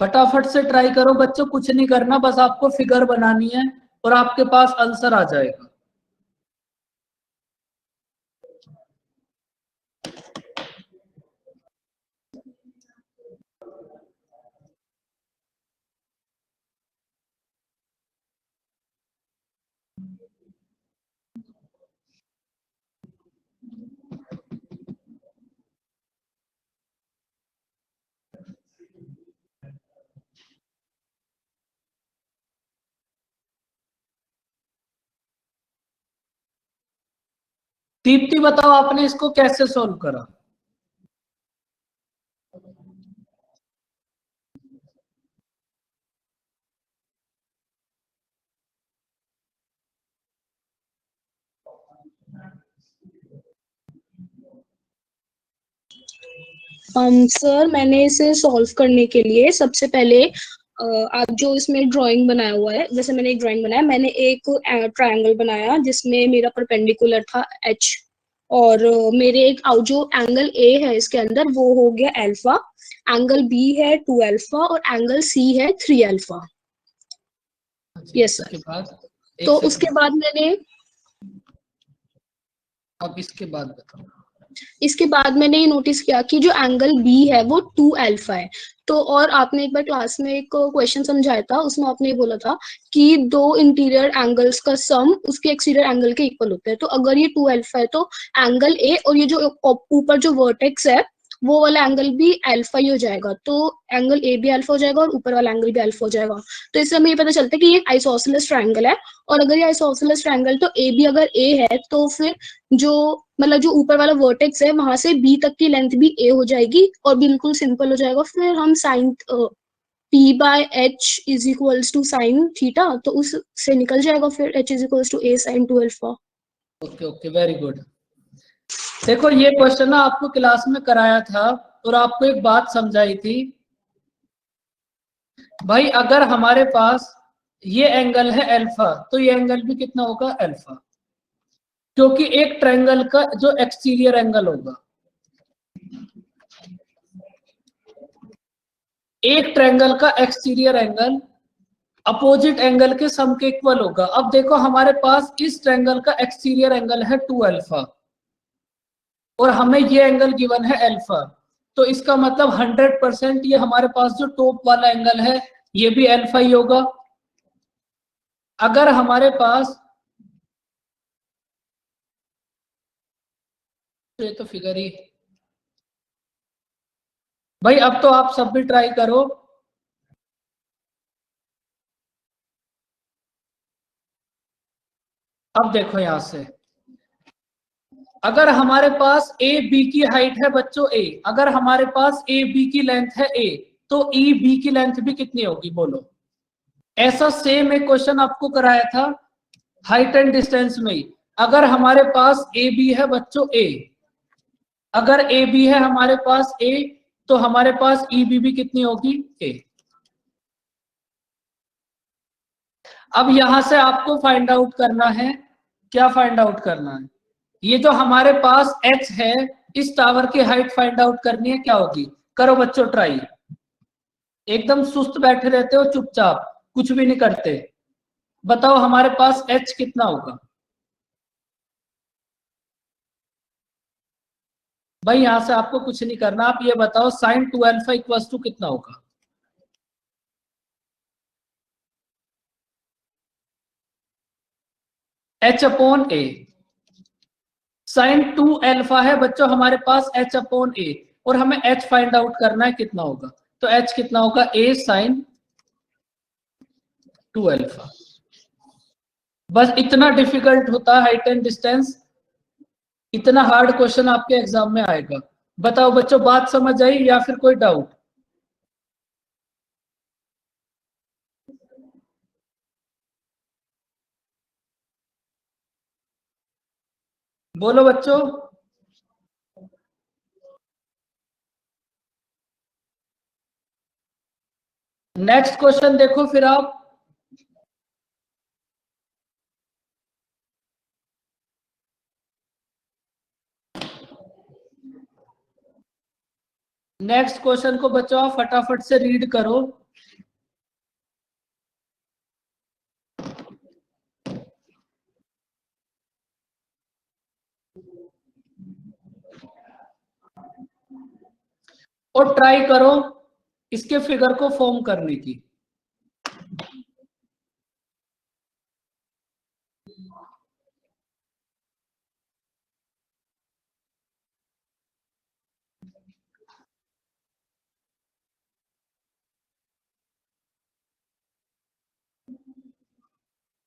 फटाफट से ट्राई करो बच्चों, कुछ नहीं करना, बस आपको फिगर बनानी है और आपके पास आंसर आ जाएगा। दीप्ति बताओ आपने इसको कैसे सॉल्व करा? सर मैंने इसे सॉल्व करने के लिए सबसे पहले आप जो इसमें ड्राइंग बनाया हुआ है, जैसे मैंने एक ड्राइंग बनाया, मैंने एक ट्रायंगल बनाया जिसमें मेरा परपेंडिकुलर था H, और मेरे एक जो एंगल A है इसके अंदर वो हो गया अल्फा, एंगल B है 2 अल्फा और एंगल C है 3 अल्फा। Yes sir. तो उसके बाद मैंने अब इसके बाद बताओ। इसके बाद मैंने ये नोटिस किया कि जो एंगल B है वो 2 अल्फा है। तो और आपने एक बार क्लास में एक क्वेश्चन समझाया था, उसमें आपने ये बोला था कि दो इंटीरियर एंगल्स का सम उसके एक्सटीरियर एंगल के इक्वल होता है। तो अगर ये 2 अल्फा है तो एंगल A और ये जो ऊपर जो वर्टेक्स है वो वाला एंगल भी अल्फा ही हो जाएगा, तो एंगल ए भी अल्फा हो जाएगा और ऊपर वाला एंगल भी अल्फा हो जाएगा। तो इससे हमें ये पता चलता है कि ये आइसोसेलेस ट्रायंगल है। और अगर ये आइसोसेलेस ट्रायंगल तो ए भी अगर ए है तो फिर जो मतलब जो ऊपर वाला वर्टेक्स है वहां से बी तक की लेंथ भी ए हो जाएगी और बिल्कुल सिंपल हो जाएगा। फिर हम sine P by H is equals to sine theta, तो उससे निकल जाएगा फिर h is equals to a sin 2 alpha. Okay okay, very good. देखो ये क्वेश्चन ना आपको क्लास में कराया था और आपको एक बात समझाई थी भाई, अगर हमारे पास ये एंगल है अल्फा तो ये एंगल भी कितना होगा अल्फा, क्योंकि एक ट्रायंगल का जो एक्सटीरियर एंगल होगा, एक ट्रायंगल का एक्सटीरियर एंगल अपोजिट एंगल के सम के इक्वल होगा। अब देखो हमारे पास इस ट्रायंगल का एक्सटीरियर एंगल है 2 अल्फा और हमें ये एंगल गिवन है अल्फा, तो इसका मतलब 100% ये हमारे पास जो टॉप वाला एंगल है ये भी अल्फा ही होगा। अगर हमारे पास ये तो फिगर ही भाई, अब तो आप सब भी ट्राई करो। अब देखो यहां से, अगर हमारे पास ए बी की हाइट है बच्चों ए, अगर हमारे पास ए बी की लेंथ है ए, तो ई बी की लेंथ भी कितनी होगी बोलो। ऐसा सेम एक क्वेश्चन आपको कराया था हाइट एंड डिस्टेंस में ही। अगर हमारे पास ए बी है बच्चों ए, अगर ए बी है हमारे पास ए, तो हमारे पास ई बी भी कितनी होगी ए। अब यहां से आपको फाइंड आउट करना है, क्या फाइंड आउट करना है, ये जो हमारे पास h है इस टावर की हाइट फाइंड आउट करनी है, क्या होगी। करो बच्चों ट्राई, एकदम सुस्त बैठे रहते हो चुपचाप कुछ भी नहीं करते, बताओ हमारे पास h कितना होगा। भाई यहां से आपको कुछ नहीं करना, आप ये बताओ sin 2 अल्फा इक्वल्स टू कितना होगा। h अपॉन ए, sin 2 अल्फा है बच्चों हमारे पास h अपॉन ए, और हमें h फाइंड आउट करना है कितना होगा, तो h कितना होगा a sin 2 अल्फा। बस इतना डिफिकल्ट होता है हाइट एंड डिस्टेंस, इतना हार्ड क्वेश्चन आपके एग्जाम में आएगा। बताओ बच्चों बात समझ आई या फिर कोई डाउट। बोलो बच्चों। नेक्स्ट क्वेश्चन देखो फिर आप, नेक्स्ट क्वेश्चन को बच्चों आप फटाफट से रीड करो। और ट्राई करो इसके फिगर को फॉर्म करने की।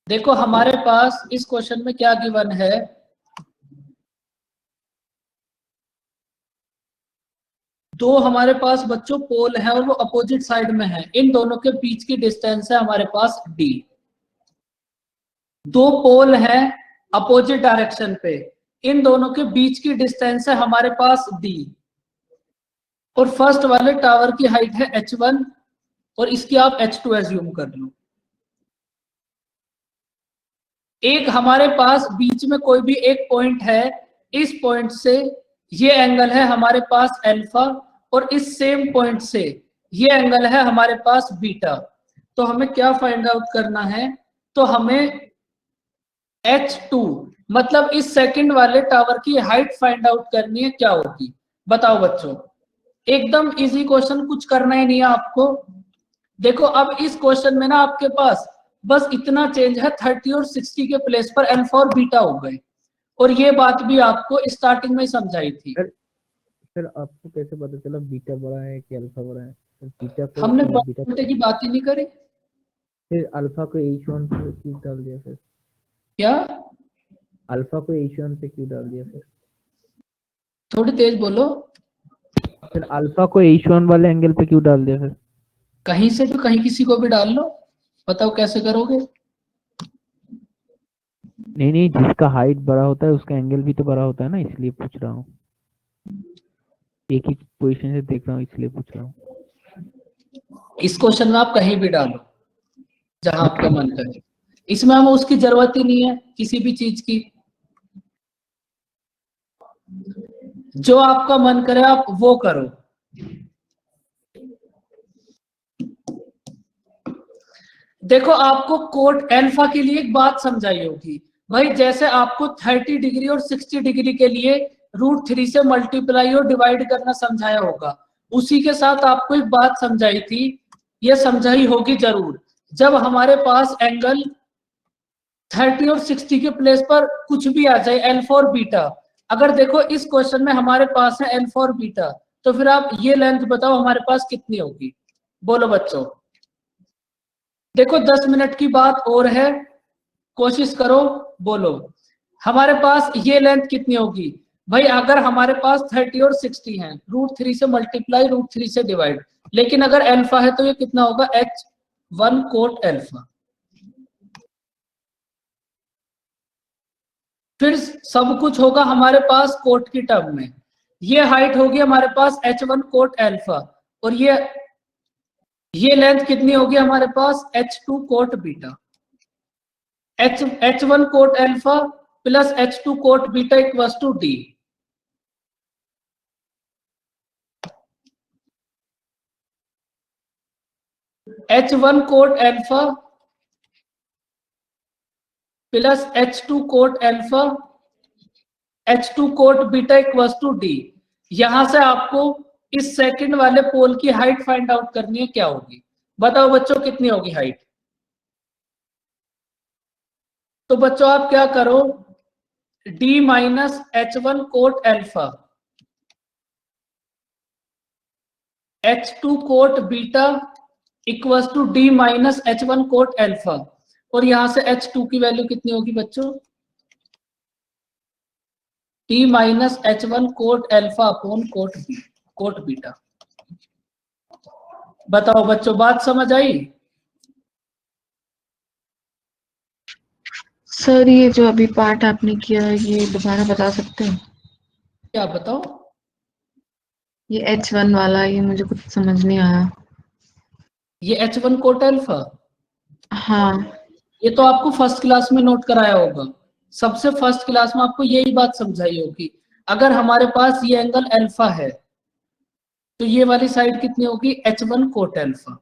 देखो हमारे पास इस क्वेश्चन में क्या गिवन है, दो हमारे पास बच्चों पोल है और वो अपोजिट साइड में है, इन दोनों के बीच की डिस्टेंस है हमारे पास d। दो पोल है अपोजिट डायरेक्शन पे, इन दोनों के बीच की डिस्टेंस है हमारे पास d, और फर्स्ट वाले टावर की हाइट है h1 और इसकी आप h2 एज्यूम कर लो। एक हमारे पास बीच में कोई भी एक पॉइंट है, इस पॉइंट से ये एंगल है हमारे पास अल्फा और इस सेम पॉइंट से ये एंगल है हमारे पास बीटा। तो हमें क्या फाइंड आउट करना है, तो हमें h2 मतलब इस सेकंड वाले टावर की हाइट फाइंड आउट करनी है, क्या होगी बताओ बच्चों। एकदम इजी क्वेश्चन, कुछ करना ही नहीं है आपको। देखो अब इस क्वेश्चन में ना आपके पास बस इतना चेंज है, 30 और 60 के प्लेस पर अल्फा और बीटा हो गए, और ये बात भी आपको स्टार्टिंग में समझाई थी। फिर आपको कैसे पता चला बीटा बड़ा है कि अल्फा बड़ा है? फिर बीटा को हमने बीटा बड़े की बात ही नहीं करी। फिर अल्फा को H1 पे क्यों डाल दिया फिर? क्या? अल्फा को H1 पे क्यों डाल दिया फिर? थोड़ी तेज बोलो। फिर अल्फा को H1 वाले एंगल पे क्यों डाल दिया फिर? कहीं से भी कहीं किसी को भी डाल लो, बताओ कैसे करोगे? नहीं नहीं, जिसका हाइट बड़ा होता है उसका एंगल भी तो बड़ा होता है ना, इसलिए पूछ रहा हूँ। एक ही पोजीशन से देख रहा हूँ इसलिए पूछ रहा हूँ। इस क्वेश्चन में आप कहीं भी डालो जहां आपका मन करे, इसमें हमें उसकी जरूरत ही नहीं है किसी भी चीज की। जो आपका मन करे आप वो करो। देखो आपको कोट अल्फा के लिए एक बात समझाई होगी भाई, जैसे आपको 30 डिग्री और 60 डिग्री के लिए √3 से मल्टीप्लाई और डिवाइड करना समझाया होगा, उसी के साथ आपको एक बात समझाई थी, ये समझाई होगी जरूर, जब हमारे पास एंगल 30 और 60 के प्लेस पर कुछ भी आ जाए अल्फा और बीटा। अगर देखो इस क्वेश्चन में हमारे पास है अल्फा और बीटा, तो फिर आप ये लेंथ बताओ हमारे पास कितनी होगी? बोलो बच्चों। देखो 10 मिनट की बात और है, कोशिश करो, बोलो हमारे पास ये लेंथ कितनी होगी भाई? अगर हमारे पास 30 और 60 है, √3 से मल्टीप्लाई √3 से डिवाइड, लेकिन अगर अल्फा है तो ये कितना होगा? H1 cot alpha. फिर सब कुछ होगा हमारे पास कोट की टर्म में, ये हाइट होगी हमारे पास H1 कोट अल्फा, और ये लेंथ कितनी होगी हमारे पास? H2 cot beta. H1 cot alpha plus H2 cot beta equals to D। H1 cot alpha plus H2 cot alpha H2 cot beta equals to D। यहां से आपको इस सेकंड वाले पोल की हाइट फाइंड आउट करनी है, क्या होगी? बताओ बच्चों कितनी होगी हाइट? तो बच्चों आप क्या करो, D minus H1 cot alpha H2 cot beta equals to D minus H1 cot alpha, और यहां से H2 की वैल्यू कितनी होगी बच्चों? T minus H1 cot alpha upon coat beta. बताओ बच्चों बात समझ आई? सर ये जो अभी पार्ट आपने किया है ये दोबारा बता सकते हैं? क्या बताओ? ये H1 वाला, ये मुझे कुछ समझ नहीं आया। ये H1 कोट अल्फा, हाँ ये तो आपको फर्स्ट क्लास में नोट कराया होगा, सबसे फर्स्ट क्लास में आपको यही बात समझाई होगी। अगर हमारे पास ये एंगल अल्फा है तो ये वाली साइड कितनी होगी? H1 कोट अल्फा,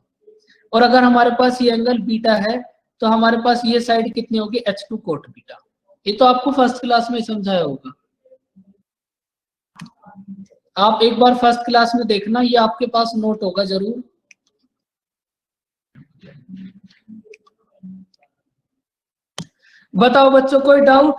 और अगर हमारे पास ये एंगल बीटा है तो हमारे पास ये साइड कितनी होगी? H2 cot beta. ये तो आपको फर्स्ट क्लास में समझाया होगा, आप एक बार फर्स्ट क्लास में देखना, ये आपके पास नोट होगा जरूर। बताओ बच्चों कोई डाउट?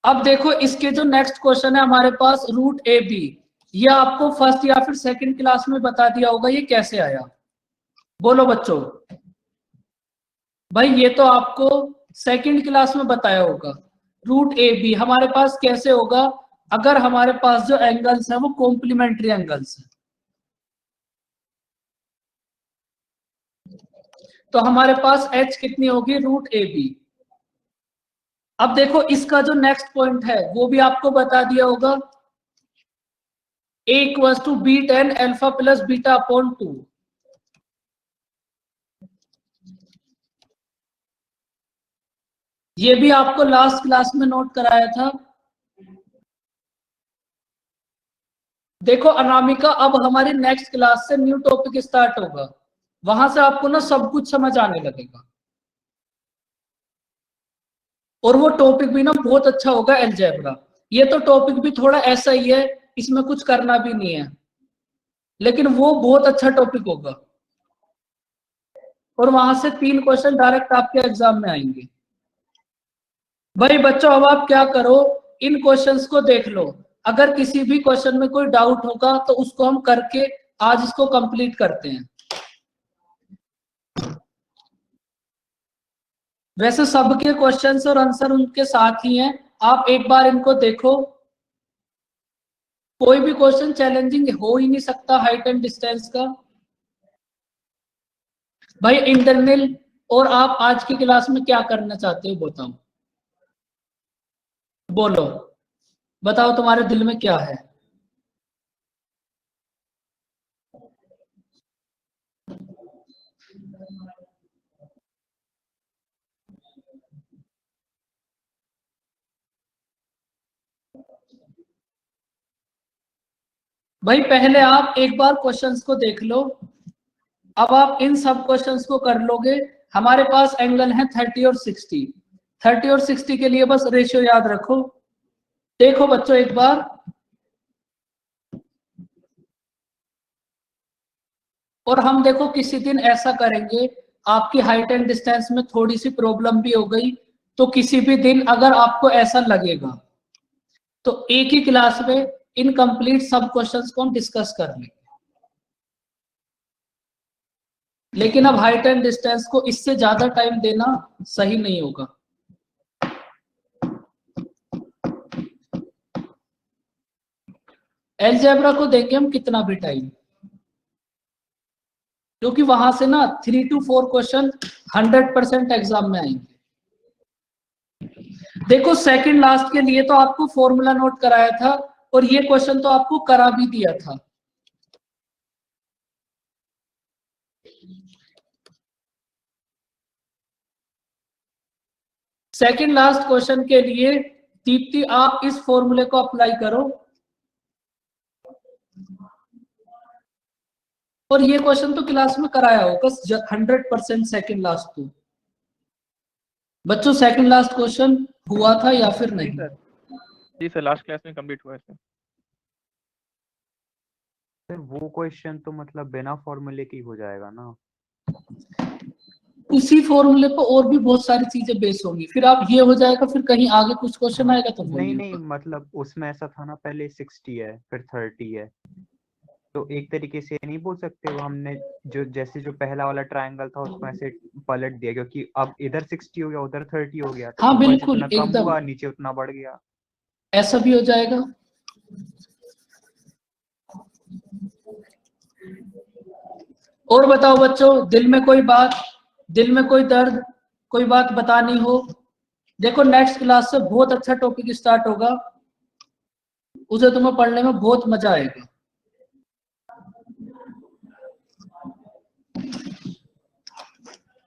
अब देखो इसके जो नेक्स्ट क्वेश्चन है हमारे पास √AB, ये आपको फर्स्ट या फिर सेकंड क्लास में बता दिया होगा, ये कैसे आया? बोलो बच्चों। भाई ये तो आपको सेकंड क्लास में बताया होगा। √AB हमारे पास कैसे होगा? अगर हमारे पास जो एंगल्स है वो कॉम्प्लीमेंट्री एंगल्स है, तो हमारे पास H कितनी होगी? √AB। अब देखो इसका जो नेक्स्ट पॉइंट है वो भी आपको बता दिया होगा, A equals to B tan alpha plus beta upon 2। ये भी आपको लास्ट क्लास में नोट कराया था। देखो अनामिका, अब हमारी नेक्स्ट क्लास से न्यू टॉपिक स्टार्ट होगा, वहां से आपको ना सब कुछ समझ आने लगेगा, और वो टॉपिक भी ना बहुत अच्छा होगा अलजेब्रा। ये तो टॉपिक भी थोड़ा ऐसा ही है, इसमें कुछ करना भी नहीं है, लेकिन वो बहुत अच्छा टॉपिक होगा, और वहां से 3 क्वेश्चन डायरेक्ट आपके एग्जाम में आएंगे। भाई बच्चों अब आप क्या करो, इन क्वेश्चंस को देख लो, अगर किसी भी क्वेश्चन में कोई डाउट होगा तो उसको हम करके आज इसको कंप्लीट करते हैं। वैसे सबके क्वेश्चंस और आंसर उनके साथ ही हैं, आप एक बार इनको देखो। कोई भी क्वेश्चन चैलेंजिंग हो ही नहीं सकता हाइट एंड डिस्टेंस का। भाई इंटरनल और आप आज की क्लास में क्या करना चाहते हो बताओ, बोलो, बताओ तुम्हारे दिल में क्या है। भाई पहले आप एक बार क्वेश्चंस को देख लो, अब आप इन सब क्वेश्चंस को कर लोगे। हमारे पास एंगल है 30 और 60, 30 और 60 के लिए बस रेशियो याद रखो। देखो बच्चों एक बार, और हम देखो किसी दिन ऐसा करेंगे, आपकी हाइट एंड डिस्टेंस में थोड़ी सी प्रॉब्लम भी हो गई तो किसी भी दिन अगर आपको ऐसा लगेगा तो एक ही क्लास में इनकम्प्लीट सब क्वेश्चंस को हम डिस्कस कर लेंगे। लेकिन अब हाइट एंड डिस्टेंस को इससे ज्यादा टाइम देना सही नहीं होगा। अलजेब्रा को देंगे हम कितना भी टाइम, क्योंकि वहां से ना 3 to 4 क्वेश्चन 100% एग्जाम में आएंगे। देखो सेकंड लास्ट के लिए तो आपको फॉर्मूला नोट कराया था और ये क्वेश्चन तो आपको करा भी दिया था। सेकंड लास्ट क्वेश्चन के लिए दीप्ति आप इस फॉर्मूले को अप्लाई करो, और ये क्वेश्चन तो क्लास में कराया होगा 100% सेकंड लास्ट को। बच्चों सेकंड लास्ट क्वेश्चन हुआ था या फिर नहीं? जी सर, लास्ट क्लास में कंप्लीट हुआ है सर। सर वो क्वेश्चन तो मतलब बिना फॉर्मूले के ही हो जाएगा ना? उसी फॉर्मूले पर और भी बहुत सारी चीजें बेस होंगी, फिर आप ये हो जाएगा, फिर कहीं आगे कुछ क्वेश्चन आएगा तो वो नहीं होगा। मतलब उसमें ऐसा था ना, पहले 60 है फिर 30 है, तो एक तरीके से नहीं बोल सकते वो हमने जो पहला वाला ट्रायंगल था उसको ऐसे पलट दिया, क्योंकि अब इधर 60 हो गया उधर 30 हो गया, तो हाँ ऊपर बिल्कुल, जितना कम एकदम हुआ नीचे उतना बढ़ गया। ऐसा भी हो जाएगा। और बताओ बच्चों, दिल में कोई बात, दिल में कोई दर्द, कोई बात बतानी हो? देखो नेक्स्ट क्लास से बहुत अच्छा टॉपिक स्टार्ट होगा, उसे तुम्हें पढ़ने में बहुत मजा आएगा।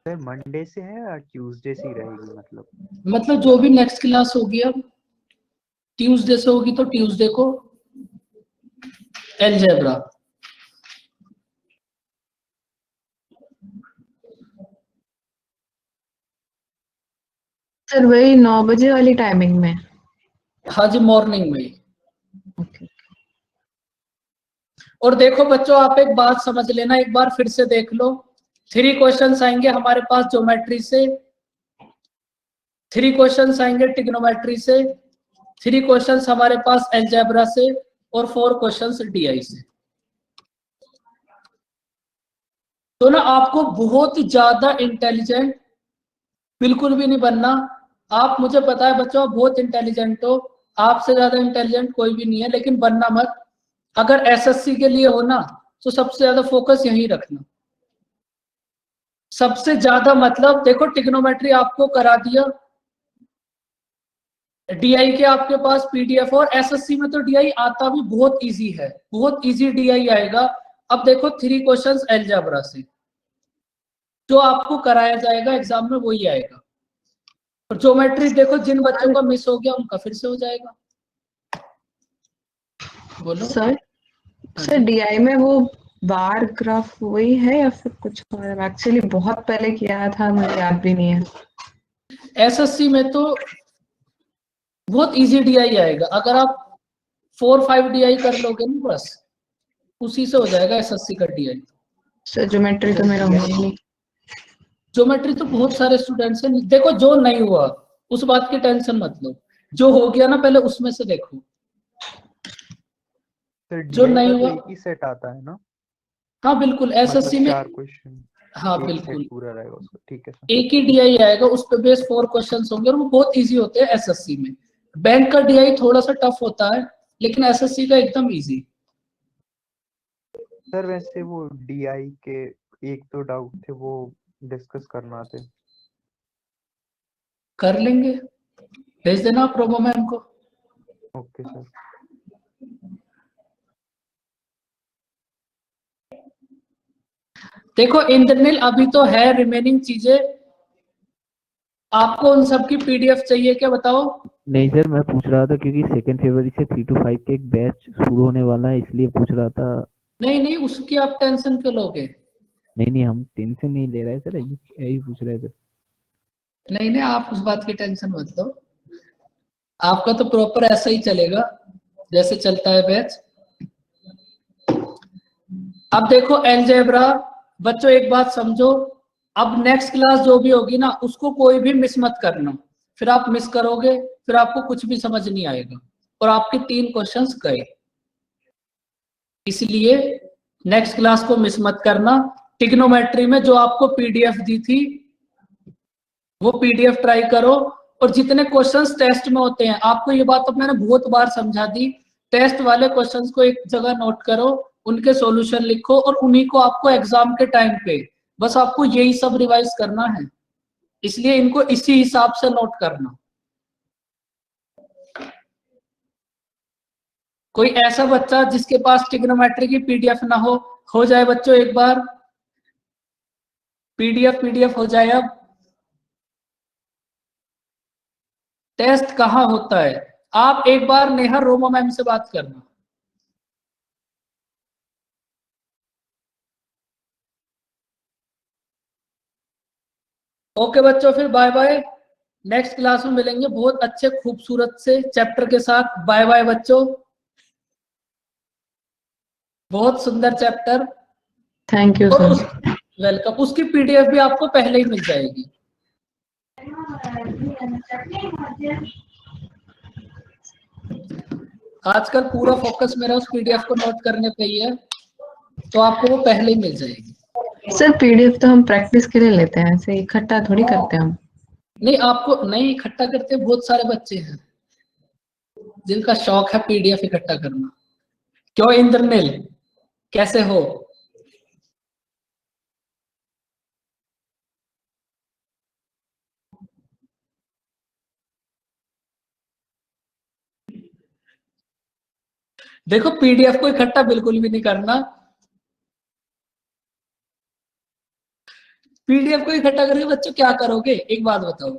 सर मंडे से है या ट्यूसडे से ही रहेगी? मतलब जो भी नेक्स्ट क्लास होगी, अब ट्यूसडे से होगी तो ट्यूसडे को अलजेब्रा। सर वही 9 बजे वाली टाइमिंग में? हाँ जी, मॉर्निंग में। ओके। और देखो बच्चों आप एक बात समझ लेना, एक बार फिर से देख लो, 3 क्वेश्चंस आएंगे हमारे पास ज्योमेट्री से, 3 क्वेश्चंस आएंगे ट्रिग्नोमेट्री से, 3 क्वेश्चंस हमारे पास अलजेब्रा से, और 4 क्वेश्चंस डीआई से। तो ना आपको बहुत ज्यादा इंटेलिजेंट बिल्कुल भी नहीं बनना। आप, मुझे पता है बच्चों आप बहुत इंटेलिजेंट हो, आपसे ज्यादा इंटेलिजेंट कोई भी नहीं है, लेकिन बनना मत। अगर एसएससी के लिए हो ना तो सबसे ज्यादा फोकस यहीं रखना, सबसे ज्यादा। मतलब देखो ट्रिग्नोमेट्री आपको करा दिया, डीआई के आपके पास पीडीएफ, और एसएससी में तो डीआई आता भी बहुत इजी है, बहुत इजी डीआई आएगा। अब देखो 3 क्वेश्चंस अलजेब्रा से जो आपको कराया जाएगा एग्जाम में वही आएगा, और ज्योमेट्री देखो जिन बच्चों का मिस हो गया उनका फिर से हो जाएगा। बोलो सर डीआई में वो बार ग्राफ वही है या फिर कुछ और है? एक्चुअली बहुत पहले किया था, मुझे याद भी नहीं है। एसएससी में तो बहुत इजी डीआई आएगा, अगर आप 4-5 डीआई कर लोगे ना बस उसी से हो जाएगा एसएससी का डीआई। सर ज्योमेट्री तो मेरा हुआ ही नहीं। ज्योमेट्री तो बहुत सारे स्टूडेंट्स हैं, देखो जो नहीं हुआ उस बात की टेंशन मत लो, जो हो गया ना पहले उसमें से देखो, सर जो DI नहीं का तो हुआ। एक ही सेट आता है ना, हाँ बिल्कुल, एसएससी मतलब में 4 क्वेश्चन हाँ एक बिल्कुल सेट पूरा रहेगा उसका, ठीक है सर। एक ही डीआई आएगा, उस पे बेस 4 क्वेश्चंस होंगे और वो बहुत इजी होते हैं एसएससी में। बैंक का डीआई थोड़ा सा टफ होता है, लेकिन एसएससी का एकदम इजी। सर वैसे वो DI के एक दो डाउट थे, वो डिस्कस करना थे। कर लेंगे, भेज देना आप प्रोमो मैम को। Okay sir. देखो इंद्रनील, अभी तो है रिमेनिंग चीजें, आपको उन सब की पीडीएफ चाहिए क्या बताओ? नहीं सर, मैं पूछ रहा था क्योंकि 2 फरवरी से 3 to 5 के एक बैच शुरू होने वाला है, इसलिए पूछ रहा था। नहीं नहीं, उसकी आप टेंशन क्यों लोगे? नहीं, हम टेंशन नहीं ले रहे सर, यही पूछ रहे थे। नहीं नहीं, आप उस बात की टेंशन मत लो, आपका तो प्रॉपर ऐसा ही चलेगा जैसे चलता है बैच। अब देखो अलजेब्रा, बच्चों एक बात समझो, अब नेक्स्ट क्लास जो भी होगी ना उसको कोई भी मिस मत करना, फिर आप मिस करोगे फिर आपको कुछ भी समझ नहीं आएगा और आपके 3 क्वेश्चंस गए। इसलिए नेक्स्ट क्लास को मिस मत करना। ट्रिग्नोमेट्री में जो आपको पीडीएफ दी थी वो पीडीएफ ट्राई करो, और जितने क्वेश्चंस टेस्ट में होते हैं, आपको ये बात अब मैंने बहुत बार समझा दी, टेस्ट वाले क्वेश्चंस को एक जगह नोट करो, उनके सॉल्यूशन लिखो और उन्हीं को आपको एग्जाम के टाइम पे बस आपको यही सब रिवाइज करना है, इसलिए इनको इसी हिसाब से नोट करना। कोई ऐसा बच्चा जिसके पास ट्रिग्नोमेट्री की पीडीएफ ना हो जाए बच्चों एक बार, पीडीएफ हो जाए। अब टेस्ट कहाँ होता है, आप एक बार नेहा रोमा मैम से बात करना। ओके बच्चों, फिर बाय बाय, नेक्स्ट क्लास में मिलेंगे बहुत अच्छे खूबसूरत से चैप्टर के साथ। बाय बाय बच्चों, बहुत सुंदर चैप्टर। थैंक यू और सर। वेलकम, उसकी पीडीएफ भी आपको पहले ही मिल जाएगी। आजकल पूरा फोकस मेरा उस पीडीएफ को नोट करने पे ही है, तो आपको वो पहले ही मिल जाएगी। सर पीडीएफ तो हम प्रैक्टिस के लिए लेते हैं, ऐसे इकट्ठा थोड़ी करते हैं हम। नहीं, आपको नहीं इकट्ठा करते, बहुत सारे बच्चे हैं जिनका शौक है पीडीएफ इकट्ठा करना। क्यों इंद्रनील, कैसे हो? देखो पीडीएफ को इकट्ठा बिल्कुल भी नहीं करना, पीडीएफ को इकट्ठा करके बच्चों क्या करोगे एक बात बताओ,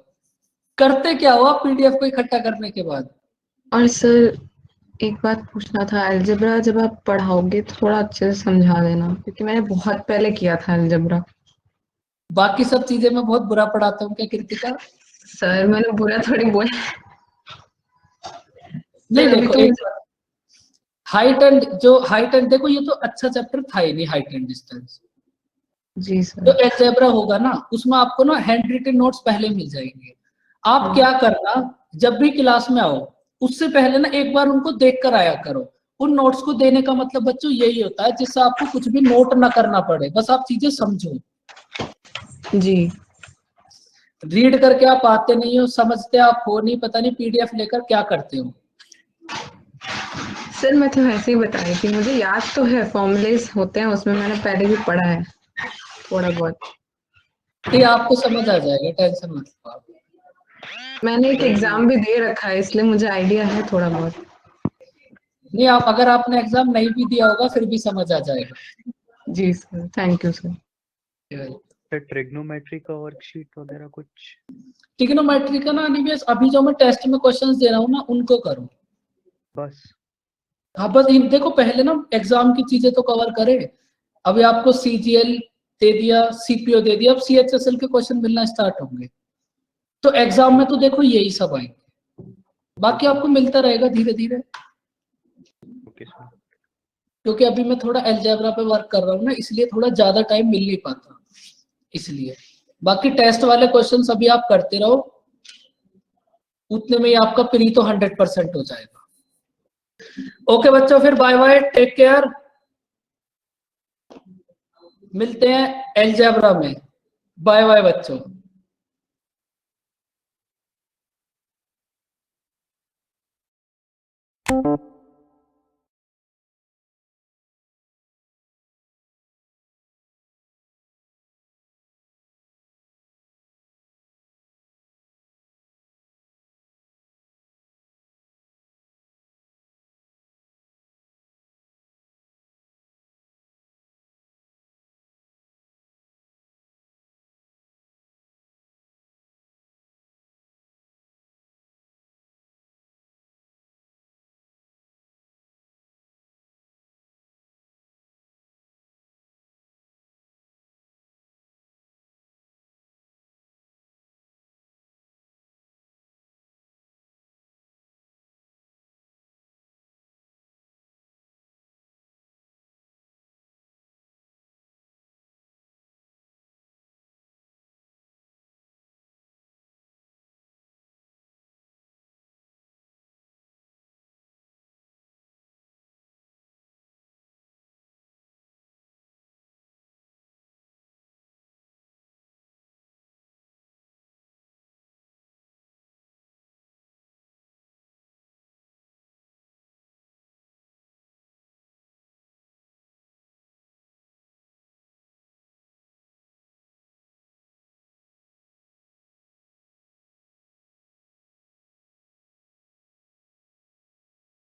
करते क्या हो आप पीडीएफ को इकट्ठा करने के बाद? और सर एक बात पूछना था, अलजेब्रा जब आप पढ़ाओगे तो थोड़ा अच्छे से समझा देना, क्योंकि मैंने बहुत पहले किया था अलजेब्रा। बाकी सब चीजें मैं बहुत बुरा पढ़ाता हूँ क्या कृतिका? सर मैंने बुरा थोड़ी बोला। नहीं सर अभी देखो, तो एक मुझे हाइट एंड देखो, ये तो अच्छा चैप्टर था ही नहीं, हाइट एंड डिस्टेंस। जी जो सर। अलजेब्रा होगा ना उसमें आपको ना हैंड रिटन नोट्स पहले मिल जाएंगे। आप क्या करना, जब भी क्लास में आओ उससे पहले ना एक बार उनको देख कर आया करो। उन नोट्स को देने का मतलब बच्चों यही होता है जिससे आपको कुछ भी नोट ना करना पड़े, बस आप चीजें समझो। जी रीड करके आप आते नहीं हो, समझते आप हो नहीं, पता नहीं पीडीएफ लेकर क्या करते हो। सर मैं तो ऐसे ही बता रही थी, मुझे याद तो है, फॉर्मूलेस होते हैं उसमें, मैंने पहले भी पढ़ा है थोड़ा बहुत। ये आपको समझ आ जाएगा, टेंशन मत लो आप। मैंने एक एग्जाम भी दे रखा है, इसलिए मुझे आइडिया है थोड़ा बहुत। नहीं, आप अगर आपने एग्जाम नहीं भी दिया होगा फिर भी समझ आ जाएगा। जी sir, thank you sir. Sir trigonometry का वर्कशीट वगैरह कुछ? ट्रिग्नोमेट्री का ना अनिवेश, अभी जो मैं टेस्ट में क्वेश्चंस दे रहा हूँ ना उनको करो बस। हाँ बस। देखो पहले ना एग्जाम की चीजें तो कवर करे। अभी आपको सीजीएल दे दिया, सीपीओ दे दिया, अब सीएचएसएल के क्वेश्चन मिलना स्टार्ट होंगे, तो एग्जाम में तो देखो यही सब आएंगे, बाकी आपको मिलता रहेगा धीरे धीरे। Okay sir. क्योंकि अभी मैं थोड़ा अलजेब्रा पे वर्क कर रहा हूँ ना, इसलिए थोड़ा ज्यादा टाइम मिल नहीं पाता, इसलिए। बाकी टेस्ट वाले क्वेश्चन अभी आप करते रहो, उतने में ही आपका प्री तो 100% हो जाएगा। ओके बच्चों, फिर बाय बाय, टेक केयर, मिलते हैं अलजेब्रा में। बाय बाय बच्चों।